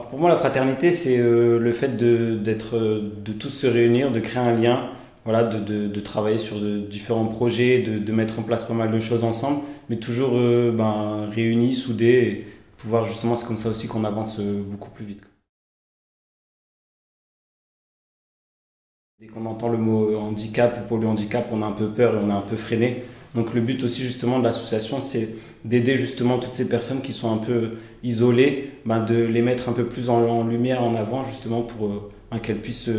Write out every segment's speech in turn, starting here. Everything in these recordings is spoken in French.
Alors pour moi, la fraternité, c'est le fait de tous se réunir, de créer un lien, voilà, de travailler sur différents projets, de mettre en place pas mal de choses ensemble, mais toujours réunis, soudés, et pouvoir justement, c'est comme ça aussi qu'on avance beaucoup plus vite. Dès qu'on entend le mot handicap ou polyhandicap, on a un peu peur et on est un peu freiné. Donc le but aussi justement de l'association, c'est d'aider justement toutes ces personnes qui sont un peu isolées, de les mettre un peu plus en lumière, en avant justement pour qu'elles puissent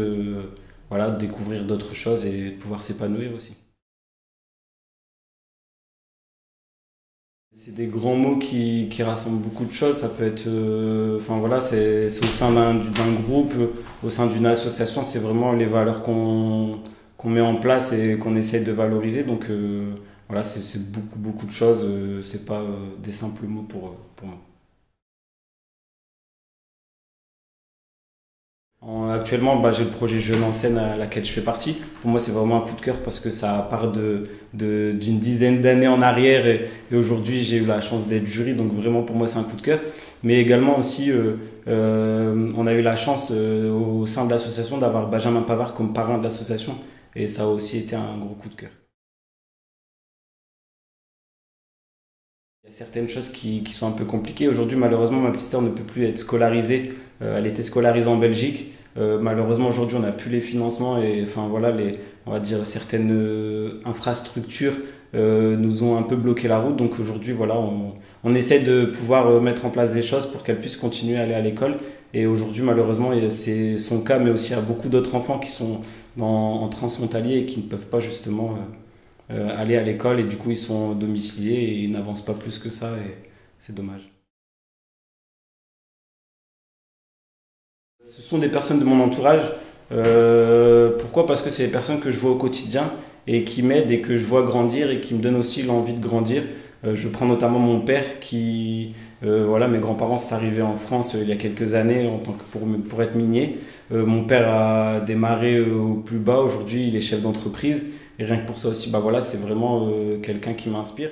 voilà, découvrir d'autres choses et pouvoir s'épanouir aussi. C'est des grands mots qui rassemblent beaucoup de choses. Ça peut être, enfin voilà, c'est au sein d'un groupe, au sein d'une association, c'est vraiment les valeurs qu'on met en place et qu'on essaye de valoriser. Donc voilà, c'est beaucoup de choses. C'est pas des simples mots pour moi. Actuellement, j'ai le projet Jeune en scène à laquelle je fais partie. Pour moi, c'est vraiment un coup de cœur parce que ça part d'une dizaine d'années en arrière et aujourd'hui, j'ai eu la chance d'être jury. Donc vraiment, pour moi, c'est un coup de cœur. Mais également aussi, on a eu la chance au sein de l'association d'avoir Benjamin Pavard comme parrain de l'association. Et ça a aussi été un gros coup de cœur. Il y a certaines choses qui sont un peu compliquées. Aujourd'hui, malheureusement, ma petite sœur ne peut plus être scolarisée. Elle était scolarisée en Belgique. Malheureusement, aujourd'hui, on n'a plus les financements et enfin voilà, on va dire certaines infrastructures nous ont un peu bloqué la route. Donc aujourd'hui, voilà, on essaie de pouvoir mettre en place des choses pour qu'elle puisse continuer à aller à l'école. Et aujourd'hui, malheureusement, c'est son cas, mais aussi il y a beaucoup d'autres enfants qui sont en transfrontalier et qui ne peuvent pas justement aller à l'école et du coup ils sont domiciliés et ils n'avancent pas plus que ça et c'est dommage. Ce sont des personnes de mon entourage. Pourquoi? Parce que c'est des personnes que je vois au quotidien et qui m'aident et que je vois grandir et qui me donnent aussi l'envie de grandir. Je prends notamment mon père qui, voilà, mes grands-parents sont arrivés en France il y a quelques années en tant que pour être minier. Mon père a démarré au plus bas, aujourd'hui il est chef d'entreprise et rien que pour ça aussi, voilà, c'est vraiment quelqu'un qui m'inspire.